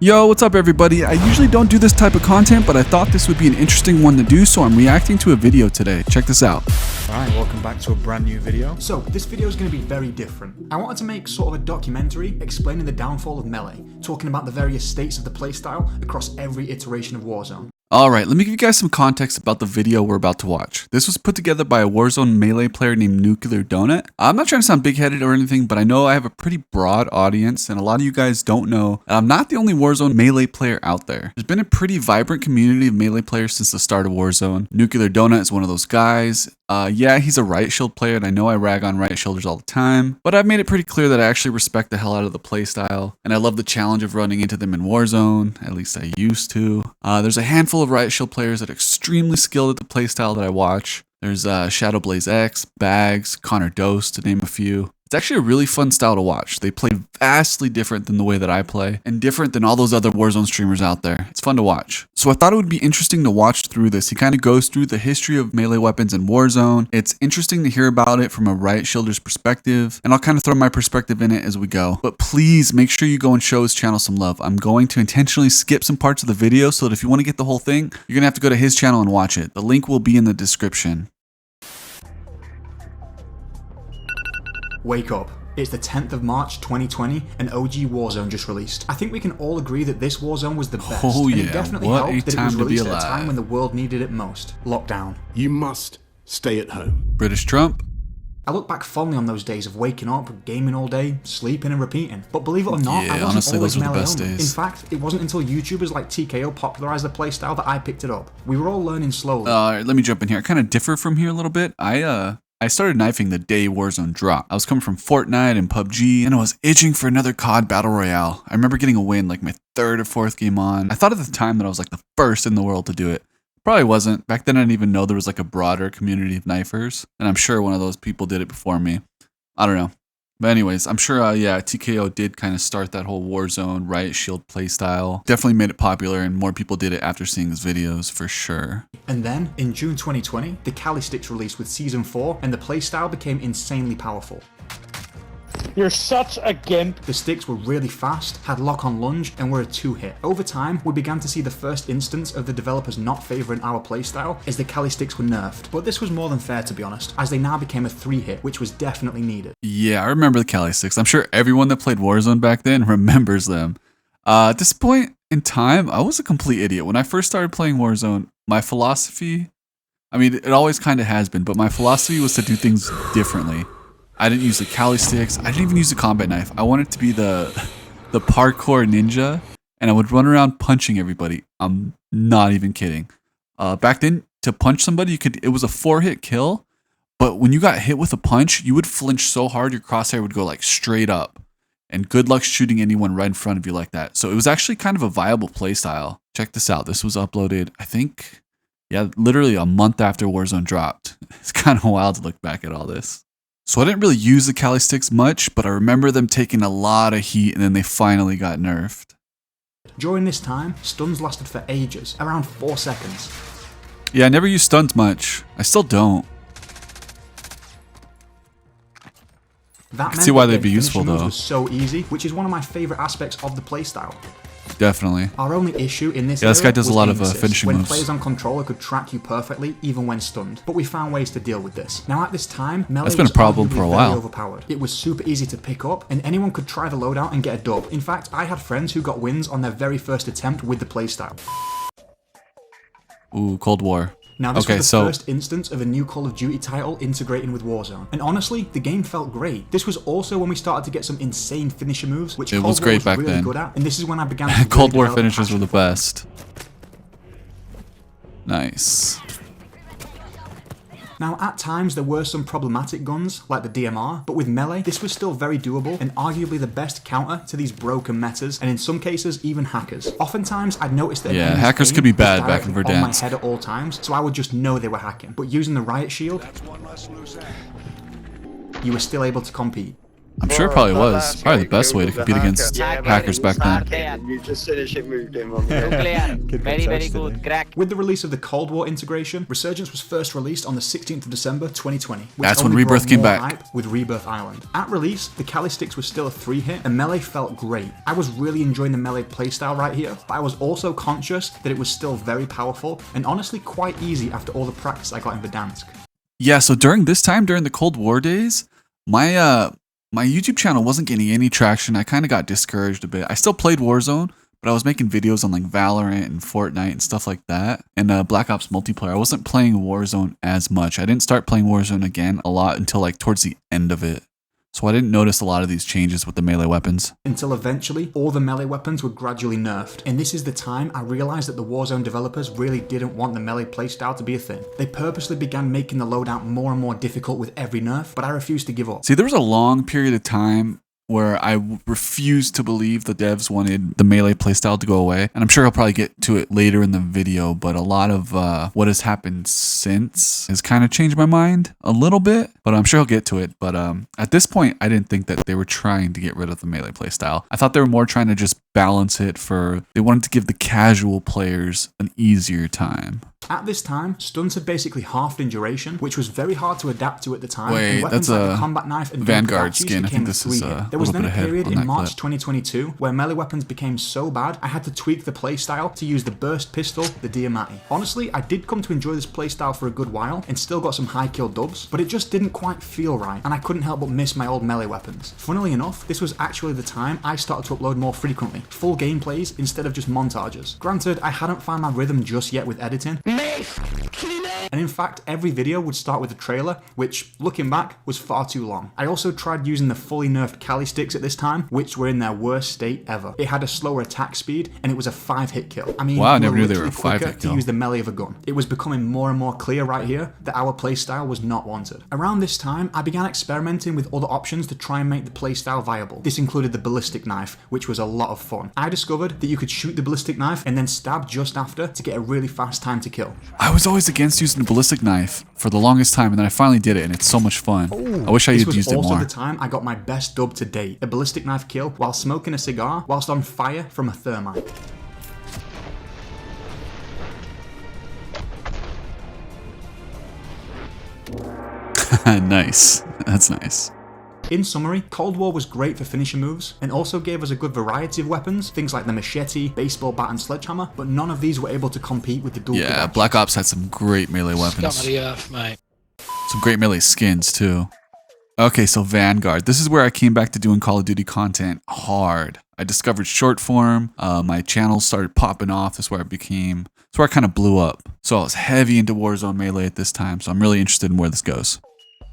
Yo, what's up everybody? I usually don't do this type of content, but I thought this would be an interesting one to do, so I'm reacting to a video today. Check this out. Alright, welcome back to a brand new video. So, this video is going to be very different. I wanted to make sort of a documentary explaining the downfall of Melee, talking about the various states of the playstyle across every iteration of Warzone. Alright, let me give you guys some context about the video we're about to watch. This was put together by a Warzone Melee player named Nuclear Donut. I'm not trying to sound big-headed or anything, but I know I have a pretty broad audience, and a lot of you guys don't know that I'm not the only Warzone Melee player out there. There's been a pretty vibrant community of Melee players since the start of Warzone. Nuclear Donut is one of those guys. Yeah, he's a Riot Shield player, and I know I rag on Riot Shielders all the time, but I've made it pretty clear that I actually respect the hell out of the playstyle, and I love the challenge of running into them in Warzone. At least I used to. There's a handful of Riot Shield players that are extremely skilled at the playstyle that I watch. There's Shadowblaze X, Bags, Connor Dose, to name a few. It's actually a really fun style to watch. They play vastly different than the way that I play, and different than all those other Warzone streamers out there. It's fun to watch. So I thought it would be interesting to watch through this. He kind of goes through the history of melee weapons in Warzone. It's interesting to hear about it from a Riot Shielder's perspective, and I'll kind of throw my perspective in it as we go. But please make sure you go and show his channel some love. I'm going to intentionally skip some parts of the video so that if you want to get the whole thing, you're going to have to go to his channel and watch it. The link will be in the description. Wake up. It's the 10th of March 2020 and OG Warzone just released. I think we can all agree that this Warzone was the best. Oh yeah, and it definitely what helped a that it time was to be released at a alive. time when the world needed it most. Lockdown. You must stay at home. British Trump. I look back fondly on those days of waking up, gaming all day, sleeping and repeating. But believe it or not, Yeah, I wasn't honestly, always those were the Melee best only. days. In fact, it wasn't until YouTubers like TKO popularized the playstyle that I picked it up. We were all learning slowly. Let me jump in here. I kind of differ from here a little bit. I started knifing the day Warzone dropped. I was coming from Fortnite and PUBG, and I was itching for another COD Battle Royale. I remember getting a win, like my third or fourth game on. I thought at the time that I was like the first in the world to do it. Probably wasn't. Back then I didn't even know there was like a broader community of knifers, and I'm sure one of those people did it before me. I don't know. But anyways, I'm sure, yeah, TKO did kind of start that whole Warzone Riot Shield playstyle. Definitely made it popular, and more people did it after seeing his videos, for sure. And then, in June 2020, the Cali Sticks released with Season 4, and the playstyle became insanely powerful. You're such a gimp. The sticks were really fast, had lock-on lunge, and were a 2-hit. Over time, we began to see the first instance of the developers not favouring our playstyle, as the Cali Sticks were nerfed. But this was more than fair, to be honest, as they now became a 3-hit, which was definitely needed. Yeah, I remember the Cali Sticks. I'm sure everyone that played Warzone back then remembers them. At this point in time, I was a complete idiot. When I first started playing Warzone, my philosophy, I mean, it always kind of has been, but my philosophy was to do things differently. I didn't use the Cali Sticks. I didn't even use the combat knife. I wanted to be the parkour ninja, and I would run around punching everybody. I'm not even kidding. Back then, to punch somebody, it was a 4-hit kill, but when you got hit with a punch, you would flinch so hard your crosshair would go like straight up. And good luck shooting anyone right in front of you like that. So it was actually kind of a viable playstyle. Check this out. This was uploaded, I think, yeah, literally a month after Warzone dropped. It's kind of wild to look back at all this. So I didn't really use the Cali Sticks much, but I remember them taking a lot of heat, and then they finally got nerfed. During this time, stuns lasted for ages, around 4 seconds. Yeah, I never used stuns much. I still don't. That can see why they'd be useful, though. though. Was so easy, which is one of my favorite aspects of the playstyle. Definitely. Our only issue in this this guy area does a was lot aim of assist, finishing when moves. players on controller could track you perfectly, even when stunned. But we found ways to deal with this. Now at this time, Melee That's been was a problem arguably for a very while. overpowered. It was super easy to pick up, and anyone could try the loadout and get a dub. In fact, I had friends who got wins on their very first attempt with the playstyle. Ooh, Cold War. Now this Okay, was the so first instance of a new Call of Duty title integrating with Warzone. And honestly, the game felt great. This was also when we started to get some insane finisher moves, which It Cold was War great was back really then. good at. And this is when I began to Cold really War develop a finishers were passion the for it. best. Nice. Now, at times there were some problematic guns, like the DMR, but with Melee, this was still very doable and arguably the best counter to these broken metas, and in some cases, even hackers. Oftentimes, I'd noticed that Yeah, enemy's hackers aim could be was bad back in directly on my Verdansk. head at all times, so I would just know they were hacking. But using the Riot Shield, you were still able to compete. I'm sure it probably was. Probably the best way to compete against hackers back then. You just finished it, moved him on. Very good. Crack. With the release of the Cold War integration, Resurgence was first released on the 16th of December 2020. Which That's when only Rebirth brought came more back. hype with Rebirth Island. At release, the Cali Sticks was still a 3-hit, and melee felt great. I was really enjoying the melee playstyle right here, but I was also conscious that it was still very powerful, and honestly quite easy after all the practice I got in Verdansk. Yeah, so during this time, during the Cold War days, my YouTube channel wasn't getting any traction. I kind of got discouraged a bit. I still played Warzone, but I was making videos on like Valorant and Fortnite and stuff like that. And Black Ops multiplayer. I wasn't playing Warzone as much. I didn't start playing Warzone again a lot until like towards the end of it. So I didn't notice a lot of these changes with the melee weapons. Until eventually, all the melee weapons were gradually nerfed. And this is the time I realized that the Warzone developers really didn't want the melee playstyle to be a thing. They purposely began making the loadout more and more difficult with every nerf, but I refused to give up. See, there was a long period of time where I refused to believe the devs wanted the melee playstyle to go away. And I'm sure I'll probably get to it later in the video, but a lot of what has happened since has kind of changed my mind a little bit, but I'm sure I'll get to it. But at this point, I didn't think that they were trying to get rid of the melee playstyle. I thought they were more trying to just balance it they wanted to give the casual players an easier time. At this time, stuns had basically halved in duration, which was very hard to adapt to at the time. Wait, and weapons that's like a the combat knife and Vanguard Dunkadachis skin. I became think this is 3-hit. a There was little then bit a ahead period on in that March clip. 2022 where melee weapons became so bad I had to tweak the playstyle to use the burst pistol, the Diamatti. Honestly, I did come to enjoy this playstyle for a good while and still got some high kill dubs, but it just didn't quite feel right, and I couldn't help but miss my old melee weapons. Funnily enough, this was actually the time I started to upload more frequently, full gameplays instead of just montages. Granted, I hadn't found my rhythm just yet with editing, and in fact, every video would start with a trailer, which, looking back, was far too long. I also tried using the fully nerfed Cali Sticks at this time, which were in their worst state ever. It had a slower attack speed, and it was a 5-hit kill. I mean, Wow, I you never knew they literally were a 5-hit quicker to kill. use the melee of a gun. It was becoming more and more clear right here that our playstyle was not wanted. Around this time, I began experimenting with other options to try and make the playstyle viable. This included the ballistic knife, which was a lot of fun. I discovered that you could shoot the ballistic knife and then stab just after to get a really fast time to kill. I was always against using the ballistic knife for the longest time, and then I finally did it, and it's so much fun. I wish I This had was used it also more. the time I got my best dub to date, a ballistic knife kill while smoking a cigar whilst on fire from a thermite. Nice. That's nice. In summary, Cold War was great for finisher moves and also gave us a good variety of weapons, things like the machete, baseball bat and sledgehammer, but none of these were able to compete with the dual Yeah, Dunkadachis. Black Ops had some great melee Scum weapons. of the earth, mate. Some great melee skins, too. Okay, so Vanguard. This is where I came back to doing Call of Duty content hard. I discovered short form. My channel started popping off. That's where I kind of blew up. So I was heavy into Warzone Melee at this time, so I'm really interested in where this goes.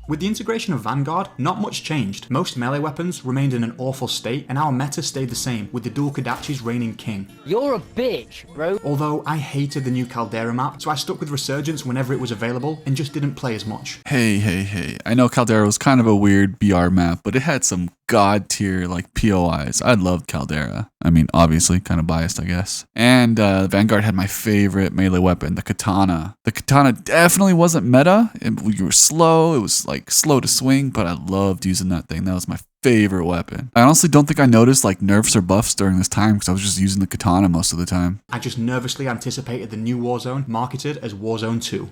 With the integration of Vanguard, not much changed. Most melee weapons remained in an awful state, and our meta stayed the same, with the Dunkadachis reigning king. You're a bitch, bro. Although I hated the new Caldera map, so I stuck with Resurgence whenever it was available and just didn't play as much. Hey. I know Caldera was kind of a weird BR map, but it had some god tier like POIs. I loved Caldera. I mean, obviously, kind of biased, I guess. And Vanguard had my favorite melee weapon, the katana. The katana definitely wasn't meta. You were slow. It was like slow to swing, but I loved using that thing. That was my favorite weapon. I honestly don't think I noticed like nerfs or buffs during this time because I was just using the katana most of the time. I just nervously anticipated the new Warzone, marketed as Warzone 2.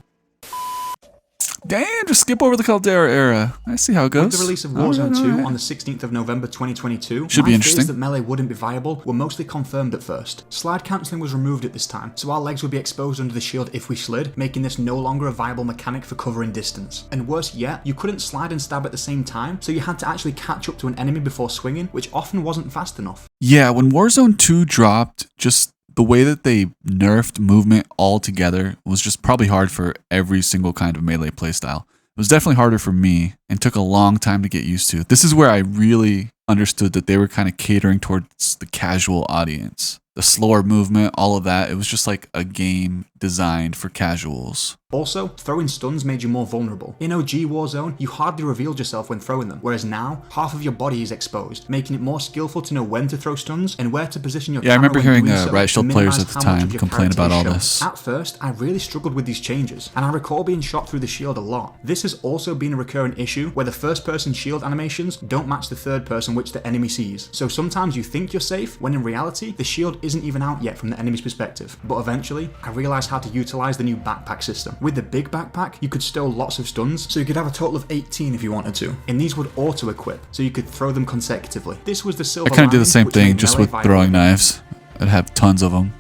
Damn, just skip over the Caldera era. I see how it goes. With the release of Warzone 2 on the 16th of November 2022, Should be my interesting. fears that melee wouldn't be viable were mostly confirmed at first. Slide cancelling was removed at this time, so our legs would be exposed under the shield if we slid, making this no longer a viable mechanic for covering distance. And worse yet, you couldn't slide and stab at the same time, so you had to actually catch up to an enemy before swinging, which often wasn't fast enough. Yeah, when Warzone 2 dropped, just the way that they nerfed movement altogether was just probably hard for every single kind of melee playstyle. It was definitely harder for me and took a long time to get used to. This is where I really understood that they were kind of catering towards the casual audience. The slower movement, all of that, it was just like a game designed for casuals. Also, throwing stuns made you more vulnerable. In OG Warzone, you hardly revealed yourself when throwing them, whereas now, half of your body is exposed, making it more skillful to know when to throw stuns and where to position your camera. Yeah, I remember when hearing doing so Riot Shield to players minimize at the how much time of your complain character about is all shown. this. At first, I really struggled with these changes, and I recall being shot through the shield a lot. This has also been a recurring issue where the first person shield animations don't match the third person which the enemy sees. So sometimes you think you're safe, when in reality, the shield isn't even out yet from the enemy's perspective. But eventually, I realized how to utilize the new backpack system. With the big backpack, you could stow lots of stuns, so you could have a total of 18 if you wanted to. And these would auto-equip, so you could throw them consecutively. This was the silver I kind of did the lining, same which thing, made just melee with viable. throwing knives. I'd have tons of them.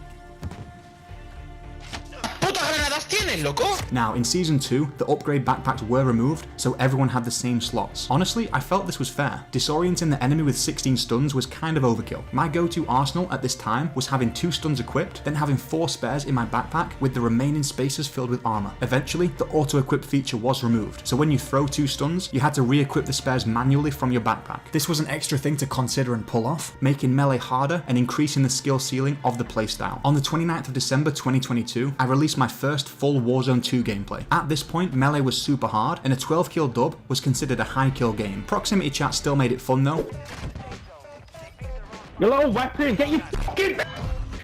Now, in Season 2, the upgrade backpacks were removed, so everyone had the same slots. Honestly, I felt this was fair. Disorienting the enemy with 16 stuns was kind of overkill. My go-to arsenal at this time was having 2 stuns equipped, then having 4 spares in my backpack with the remaining spaces filled with armor. Eventually, the auto-equip feature was removed, so when you throw 2 stuns, you had to re-equip the spares manually from your backpack. This was an extra thing to consider and pull off, making melee harder and increasing the skill ceiling of the playstyle. On the 29th of December 2022, I released my first full Warzone 2 gameplay. At this point, melee was super hard, and a 12 kill dub was considered a high kill game. Proximity chat still made it fun though. Your little weapon, get your fucking...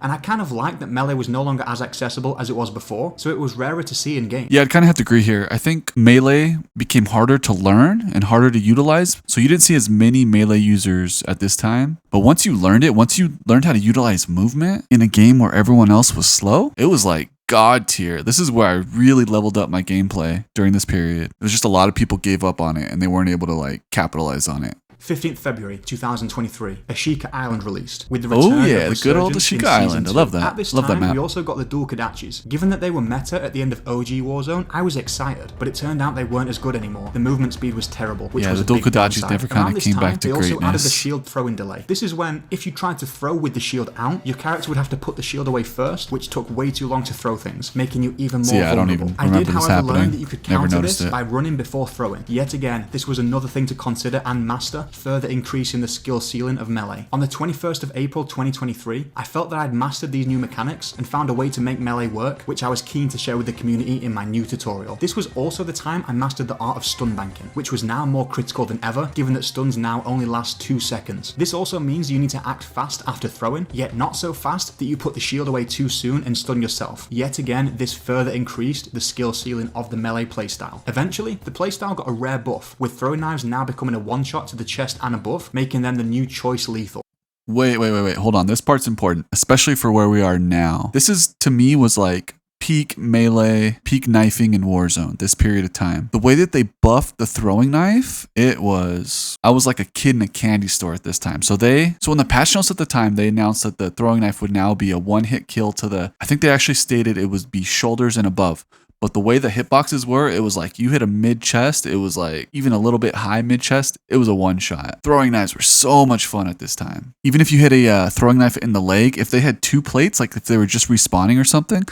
And I kind of liked that melee was no longer as accessible as it was before, so it was rarer to see in game. Yeah, I'd kind of have to agree here. I think melee became harder to learn and harder to utilize, so you didn't see as many melee users at this time. But once you learned it, once you learned how to utilize movement in a game where everyone else was slow, it was like God tier. This is where I really leveled up my gameplay during this period. It was just a lot of people gave up on it and they weren't able to like capitalize on it. 15th February 2023, Ashika Island released, with the return Oh yeah, of the good old Resurgence in Ashika Island. Season I love 2. that. At this Love that time, map. we also got the dual Kodachis. Given that they were meta at the end of OG Warzone, I was excited, but it turned out they weren't as good anymore. The movement speed was terrible, which Yeah, was the a dual big Kodachis downside. never Around kind of this came time, back to they also added the greatness. shield throwing delay. This is when, if you tried to throw with the shield out, your character would have to put the shield away first, which took way too long to throw things, making you even more Yeah, I don't vulnerable. even I did, remember this however, learn happening. that you could Never counter noticed this it. by running before throwing. Yet again, this was another thing to consider and master, further increasing the skill ceiling of melee. On the 21st of April 2023, I felt that I'd mastered these new mechanics and found a way to make melee work, which I was keen to share with the community in my new tutorial. This was also the time I mastered the art of stun banking, which was now more critical than ever, given that stuns now only last 2 seconds. This also means you need to act fast after throwing, yet not so fast that you put the shield away too soon and stun yourself. Yet again, this further increased the skill ceiling of the melee playstyle. Eventually, the playstyle got a rare buff, with throwing knives now becoming a one-shot to the chest and above, making them the new choice lethal. Wait. Hold on. This part's important, especially for where we are now. This is, to me, was like peak melee, peak knifing in Warzone, this period of time. The way that they buffed the throwing knife, I was like a kid in a candy store at this time. So in the patch notes at the time, they announced that the throwing knife would now be a one-hit kill to I think they actually stated it would be shoulders and above. But the way the hitboxes were, it was like you hit a mid-chest, it was like even a little bit high mid-chest, it was a one-shot. Throwing knives were so much fun at this time. Even if you hit a throwing knife in the leg, if they had 2 plates, like if they were just respawning or something,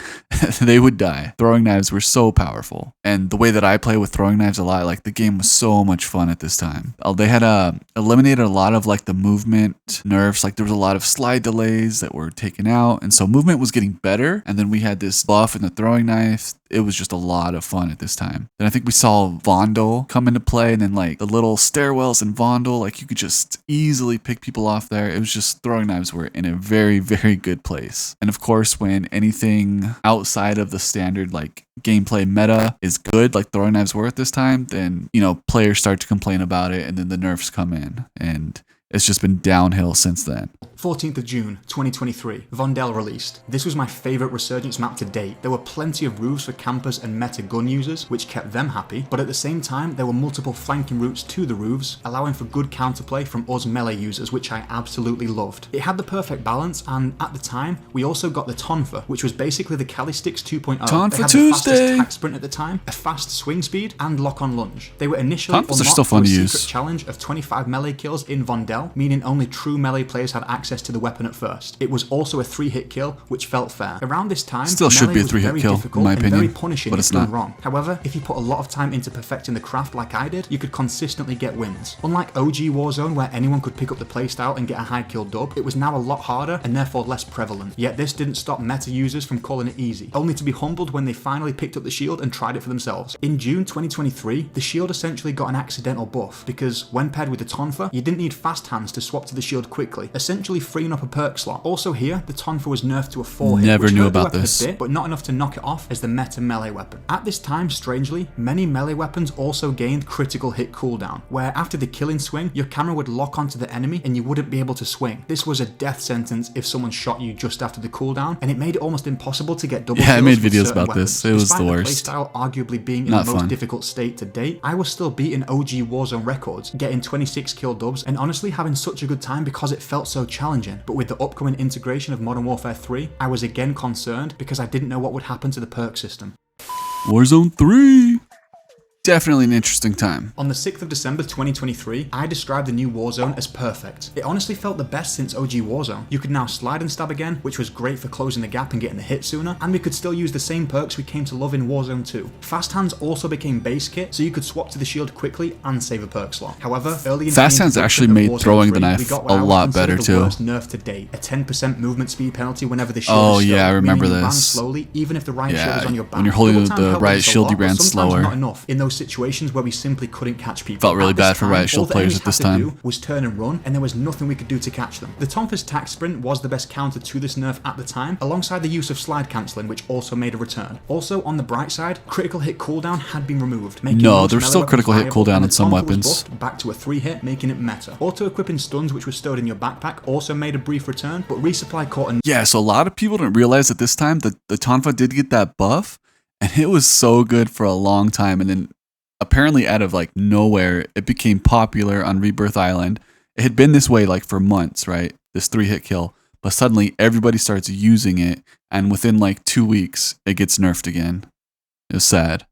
they would die. Throwing knives were so powerful. And the way that I play with throwing knives a lot, like the game was so much fun at this time. They had eliminated a lot of like the movement nerfs, like there was a lot of slide delays that were taken out. And so movement was getting better. And then we had this buff in the throwing knife. It was just a lot of fun at this time. Then I think we saw Vondel come into play, and then like the little stairwells in Vondel, like you could just easily pick people off there. It was just throwing knives were in a very, very good place. And of course, when anything outside of the standard like gameplay meta is good, like throwing knives were at this time, then, you know, players start to complain about it, and then the nerfs come in, and it's just been downhill since then. 14th of June 2023, Vondel released. This was my favourite Resurgence map to date. There were plenty of roofs for campers and meta gun users, which kept them happy, but at the same time there were multiple flanking routes to the roofs, allowing for good counterplay from us melee users, which I absolutely loved. It had the perfect balance, and at the time we also got the Tonfa, which was basically the Calisticks 2.0. Tonfa They had Tuesday! the fastest attack sprint at the time, a fast swing speed, and lock-on lunge. They were initially Tonfas are unlocked still fun through to a use. secret challenge of 25 melee kills in Vondel, meaning only true melee players had access access to the weapon at first. It was also a 3-hit kill, which felt fair. Around this time, Still should melee be a was 3-hit very kill, difficult in my and opinion, very punishing but if it's done not. wrong. However, if you put a lot of time into perfecting the craft like I did, you could consistently get wins. Unlike OG Warzone, where anyone could pick up the playstyle and get a high kill dub, it was now a lot harder and therefore less prevalent. Yet this didn't stop meta users from calling it easy, only to be humbled when they finally picked up the shield and tried it for themselves. In June 2023, the shield essentially got an accidental buff, because when paired with the Tonfa, you didn't need fast hands to swap to the shield quickly, essentially freeing up a perk slot. Also here, the Tonfa was nerfed to a 4-hit, Never which knew hurt the about weapon this. a bit, but not enough to knock it off as the meta melee weapon. At this time, strangely, many melee weapons also gained critical hit cooldown, where after the killing swing, your camera would lock onto the enemy and you wouldn't be able to swing. This was a death sentence if someone shot you just after the cooldown, and it made it almost impossible to get double Yeah, I kills made with videos certain about this. weapons. It was Despite the worst. Playstyle arguably being in Not the most fun. difficult state to date, I was still beating OG Warzone records, getting 26 kill dubs, and honestly having such a good time because it felt so challenging. But with the upcoming integration of Modern Warfare 3, I was again concerned because I didn't know what would happen to the perk system. Warzone 3. Definitely an interesting time. On the 6th of December 2023, I described the new Warzone as perfect. It honestly felt the best since OG Warzone. You could now slide and stab again, which was great for closing the gap and getting the hit sooner, and we could still use the same perks we came to love in Warzone 2. Fast hands also became base kit, so you could swap to the shield quickly and save a perk slot. However, early in Fast the hands introduction actually of made Warzone throwing the 3, knife we got a what I would lot consider better the too. worst nerf to date, a 10% movement speed penalty whenever the shield Oh is yeah, I stowed, remember meaning you ran this. slowly, even if the right shield Yeah, is on your back. when you're holding Double time the helped right us a shield, you lot, but ran sometimes slower. not enough in those situations where we simply couldn't catch people. Felt really At this bad for time, right all shield the players enemies at this had to time. do was turn and run, and there was nothing we could do to catch them. The Tonfa's tac sprint was the best counter to this nerf at the time, alongside the use of slide cancelling, which also made a return. Also, on the bright side, critical hit cooldown had been removed, making No, most there's melee still weapons critical hit viable, cooldown and on the some Tonfa was weapons. buffed back to a 3-hit, making it meta. Auto-equipping stuns, which was stored in your backpack, also made a brief return, but resupply caught a Yeah, so a lot of people didn't realize at this time that the Tonfa did get that buff, and it was so good for a long time, and then apparently out of like nowhere, it became popular on Rebirth Island. It had been this way like for months, right? This 3-hit kill. But suddenly everybody starts using it, and within like 2 weeks, it gets nerfed again. It was sad.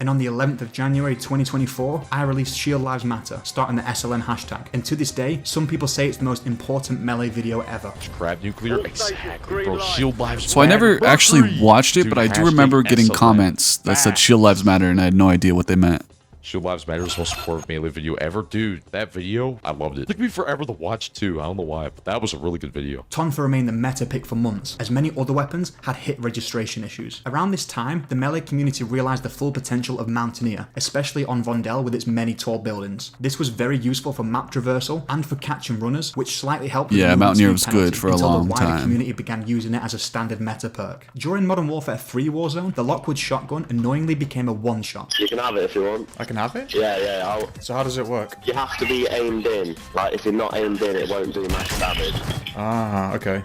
And on the 11th of January 2024, I released Shield Lives Matter, starting the SLM hashtag. And to this day, some people say it's the most important melee video ever. Grab nuclear, exactly, bro. Shield lives. So I never matter. actually watched it, Dude, but I do hashtag remember getting SLM. comments that said Shield Lives Matter, and I had no idea what they meant. Shield Lives Matter is the most supportive melee video ever. Dude, that video, I loved it. It took me forever to watch too. I don't know why, but that was a really good video. Tonfa remained the meta pick for months, as many other weapons had hit registration issues. Around this time, the melee community realized the full potential of Mountaineer, especially on Vondel with its many tall buildings. This was very useful for map traversal and for catching runners, which slightly helped with Yeah, the movement Mountaineer speed was penalty good for a until long the wider time. community began using it as a standard meta perk. During Modern Warfare 3 Warzone, the Lockwood shotgun annoyingly became a one-shot. You can have it if you want. I can have it? Yeah. So how does it work? You have to be aimed in. Like, if you're not aimed in, it won't do max damage. Ah, okay.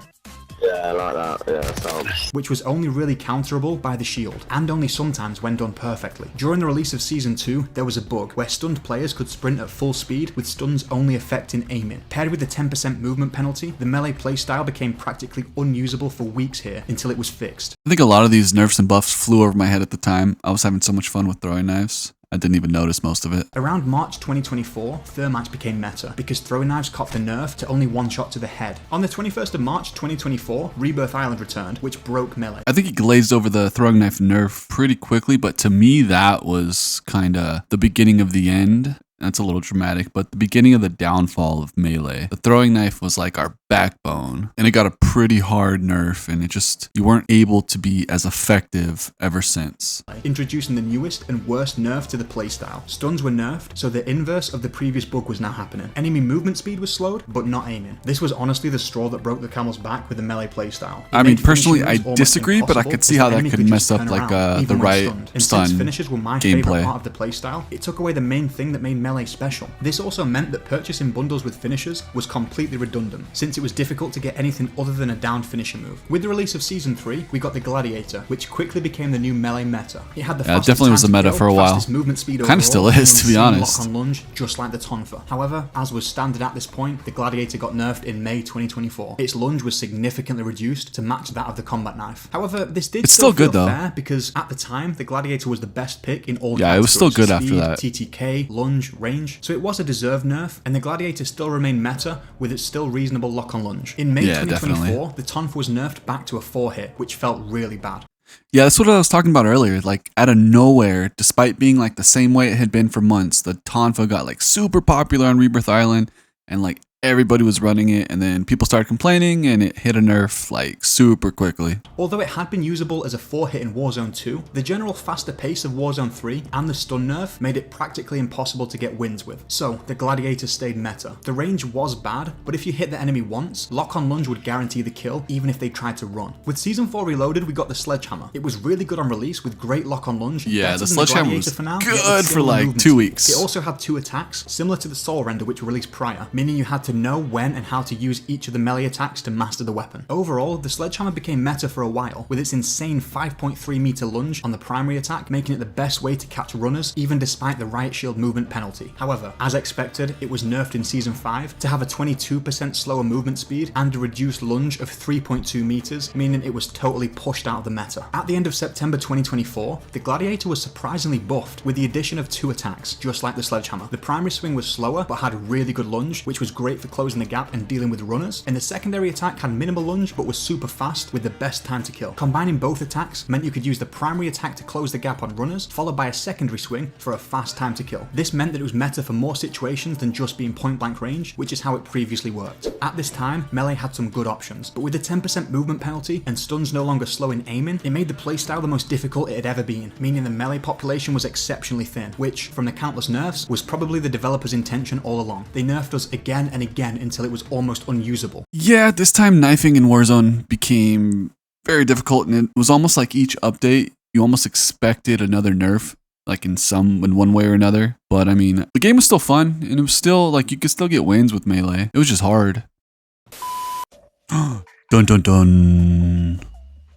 Yeah, like that. Yeah, so. Which was only really counterable by the shield, and only sometimes when done perfectly. During the release of Season 2, there was a bug where stunned players could sprint at full speed with stuns only affecting aiming. Paired with the 10% movement penalty, the melee playstyle became practically unusable for weeks here until it was fixed. I think a lot of these nerfs and buffs flew over my head at the time. I was having so much fun with throwing knives. I didn't even notice most of it. Around March 2024, thermites became meta because throwing knives copped a nerf to only one shot to the head. On the 21st of March 2024, Rebirth Island returned, which broke melee. I think he glazed over the throwing knife nerf pretty quickly, but to me that was kind of the beginning of the end. That's a little dramatic, but the beginning of the downfall of melee. The throwing knife was like our backbone, and it got a pretty hard nerf, and you weren't able to be as effective ever since. Introducing the newest and worst nerf to the playstyle. Stuns were nerfed, so the inverse of the previous bug was now happening. Enemy movement speed was slowed, but not aiming. This was honestly the straw that broke the camel's back with the melee playstyle. I mean, personally, I disagree, but I could see how that could mess up like the right stun Since finishes were my favorite gameplay. part of the playstyle, it took away the main thing that made melee special. This also meant that purchasing bundles with finishers was completely redundant, since it was difficult to get anything other than a downed finisher move. With the release of Season 3, we got the Gladiator, which quickly became the new melee meta. It had the Yeah, it fastest definitely was time the to meta kill, for a while. fastest movement speed Kinda still overall, is, and to be insane honest. lock on lunge, just like the Tonfa. However, as was standard at this point, the Gladiator got nerfed in May 2024. Its lunge was significantly reduced to match that of the combat knife. However, this did It's still good, feel though. fair because at the time, the Gladiator was the best pick in all Yeah, it was categories. still good after Speed, that. TTK, lunge, range, so it was a deserved nerf, and the Gladiator still remained meta with its still reasonable lock-on lunge. In May 2024, the Tonf was nerfed back to a 4-hit, which felt really bad. Yeah, that's what I was talking about earlier. Like, out of nowhere, despite being like the same way it had been for months, the Tonfa got like super popular on Rebirth Island, and like everybody was running it, and then people started complaining, and it hit a nerf like super quickly. Although it had been usable as a 4-hit in Warzone 2, the general faster pace of Warzone 3 and the stun nerf made it practically impossible to get wins with, so the Gladiator stayed meta. The range was bad, but if you hit the enemy once, lock-on lunge would guarantee the kill even if they tried to run. With Season 4 Reloaded, we got the Sledgehammer. It was really good on release with great lock-on lunge. Yeah, the Sledgehammer was for now, good for like 2 weeks. It also had 2 attacks, similar to the Soul Render which were released prior, meaning you had to know when and how to use each of the melee attacks to master the weapon. Overall, the Sledgehammer became meta for a while, with its insane 5.3 meter lunge on the primary attack making it the best way to catch runners, even despite the Riot Shield movement penalty. However, as expected, it was nerfed in Season 5 to have a 22% slower movement speed and a reduced lunge of 3.2 meters, meaning it was totally pushed out of the meta. At the end of September 2024, the Gladiator was surprisingly buffed with the addition of 2 attacks, just like the Sledgehammer. The primary swing was slower but had really good lunge, which was great for closing the gap and dealing with runners, and the secondary attack had minimal lunge but was super fast with the best time to kill. Combining both attacks meant you could use the primary attack to close the gap on runners, followed by a secondary swing for a fast time to kill. This meant that it was meta for more situations than just being point blank range, which is how it previously worked. At this time, melee had some good options, but with the 10% movement penalty and stuns no longer slow in aiming, it made the playstyle the most difficult it had ever been, meaning the melee population was exceptionally thin, which, from the countless nerfs, was probably the developers' intention all along. They nerfed us again and again until it was almost unusable. Yeah, this time knifing in Warzone became very difficult, and it was almost like each update, you almost expected another nerf, like in one way or another. But I mean, the game was still fun, and it was still like you could still get wins with melee. It was just hard. Dun dun dun.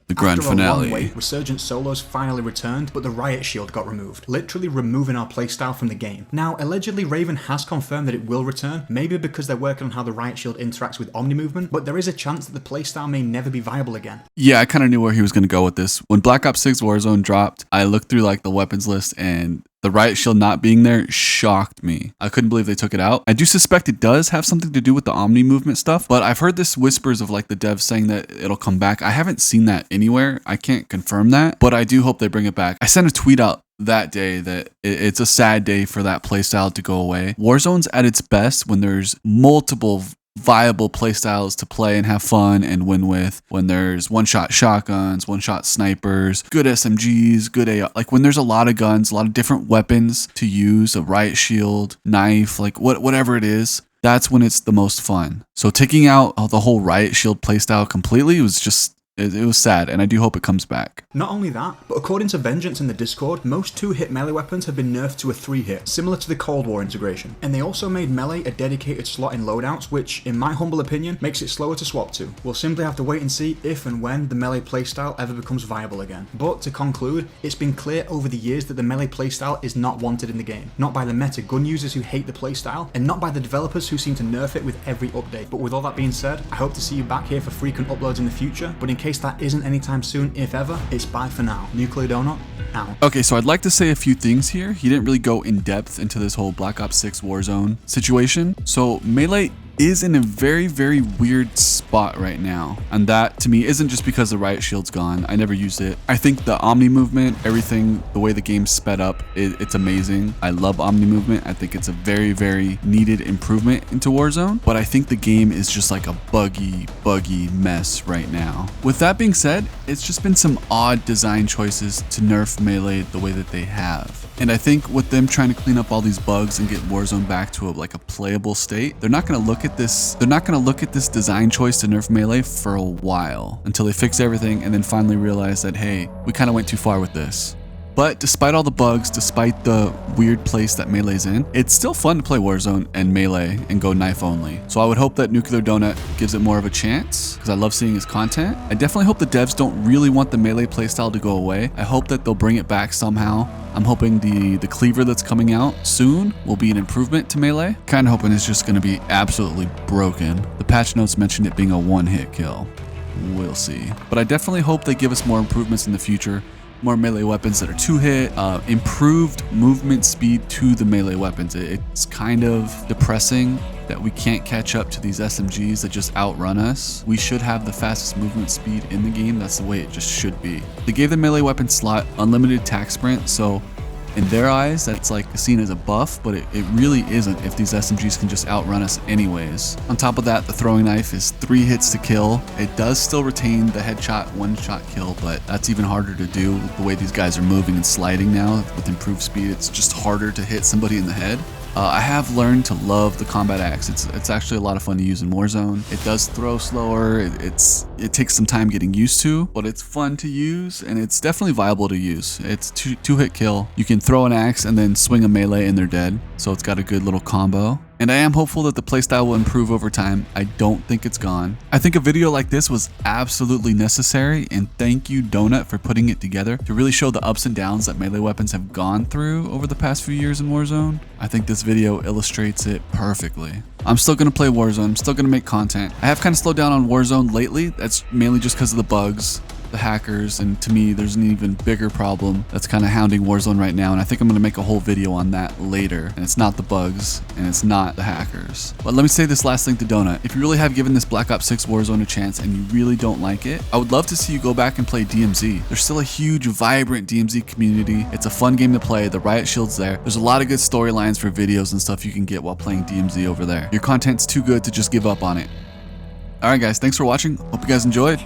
The grand After a long finale. wait, Resurgent Solos finally returned, but the Riot Shield got removed, literally removing our playstyle from the game. Now, allegedly Raven has confirmed that it will return, maybe because they're working on how the Riot Shield interacts with Omni movement, but there is a chance that the playstyle may never be viable again. Yeah, I kind of knew where he was going to go with this. When Black Ops 6 Warzone dropped, I looked through like the weapons list, and the Riot Shield not being there shocked me. I couldn't believe they took it out. I do suspect it does have something to do with the Omni movement stuff, but I've heard this whispers of like the devs saying that it'll come back. I haven't seen that anywhere. I can't confirm that, but I do hope they bring it back. I sent a tweet out that day that it's a sad day for that playstyle to go away. Warzone's at its best when there's multiple viable playstyles to play and have fun and win with, when there's one-shot shotguns, one-shot snipers, good SMGs, good AR, like when there's a lot of guns, a lot of different weapons to use, a riot shield, knife, like whatever it is, that's when it's the most fun. So taking out the whole riot shield playstyle completely was just, it was sad, and I do hope it comes back. Not only that, but according to Vengeance in the Discord, most 2-hit melee weapons have been nerfed to a 3-hit, similar to the Cold War integration. And they also made melee a dedicated slot in loadouts, which, in my humble opinion, makes it slower to swap to. We'll simply have to wait and see if and when the melee playstyle ever becomes viable again. But to conclude, it's been clear over the years that the melee playstyle is not wanted in the game. Not by the meta gun users who hate the playstyle, and not by the developers who seem to nerf it with every update. But with all that being said, I hope to see you back here for frequent uploads in the future, but in case that isn't anytime soon, if ever, it's bye for now. Nuclear Donut, out. Okay, so I'd like to say a few things here. He didn't really go in depth into this whole Black Ops 6 Warzone situation. So Melee is in a very, very weird spot right now. And that, to me, isn't just because the Riot Shield's gone. I never used it. I think the Omni movement, everything, the way the game's sped up, it's amazing. I love Omni movement. I think it's a very, very needed improvement into Warzone. But I think the game is just like a buggy mess right now. With that being said, it's just been some odd design choices to nerf Melee the way that they have. And I think with them trying to clean up all these bugs and get Warzone back to a playable state, they're not going to look at this design choice to nerf Melee for a while until they fix everything and then finally realize that, hey, we kind of went too far with this. But despite all the bugs, despite the weird place that Melee's in, it's still fun to play Warzone and Melee and go knife only. So I would hope that Nuclear Donut gives it more of a chance, because I love seeing his content. I definitely hope the devs don't really want the Melee playstyle to go away. I hope that they'll bring it back somehow. I'm hoping the cleaver that's coming out soon will be an improvement to Melee. Kind of hoping it's just going to be absolutely broken. The patch notes mentioned it being a one-hit kill. We'll see. But I definitely hope they give us more improvements in the future. more melee weapons that are 2-hit, improved movement speed to the melee weapons. It's kind of depressing that we can't catch up to these SMGs that just outrun us. We should have the fastest movement speed in the game. That's the way it just should be. They gave the melee weapon slot unlimited attack sprint, so in their eyes, that's like seen as a buff, but it really isn't if these SMGs can just outrun us anyways. On top of that, the throwing knife is 3 hits to kill. It does still retain the headshot, 1-shot kill, but that's even harder to do with the way these guys are moving and sliding now. With improved speed, it's just harder to hit somebody in the head. I have learned to love the combat axe. It's actually a lot of fun to use in Warzone. It does throw slower. It takes some time getting used to, but it's fun to use and it's definitely viable to use. It's two-hit kill. You can throw an axe and then swing a melee and they're dead. So it's got a good little combo. And I am hopeful that the playstyle will improve over time. I don't think it's gone. I think a video like this was absolutely necessary, and thank you Donut for putting it together to really show the ups and downs that melee weapons have gone through over the past few years in Warzone. I think this video illustrates it perfectly. I'm still going to play Warzone. I'm still going to make content. I have kind of slowed down on Warzone lately. That's mainly just because of the bugs, the hackers, and to me there's an even bigger problem that's kind of hounding Warzone right now, and I think I'm going to make a whole video on that later. And it's not the bugs and it's not the hackers. But let me say this last thing to Donut. If you really have given this Black Ops 6 Warzone a chance and you really don't like it, I would love to see you go back and play DMZ. There's still a huge vibrant DMZ community. It's a fun game to play. The riot shield's there. There's a lot of good storylines for videos and stuff you can get while playing DMZ over there. Your content's too good to just give up on it. Alright guys, thanks for watching. Hope you guys enjoyed.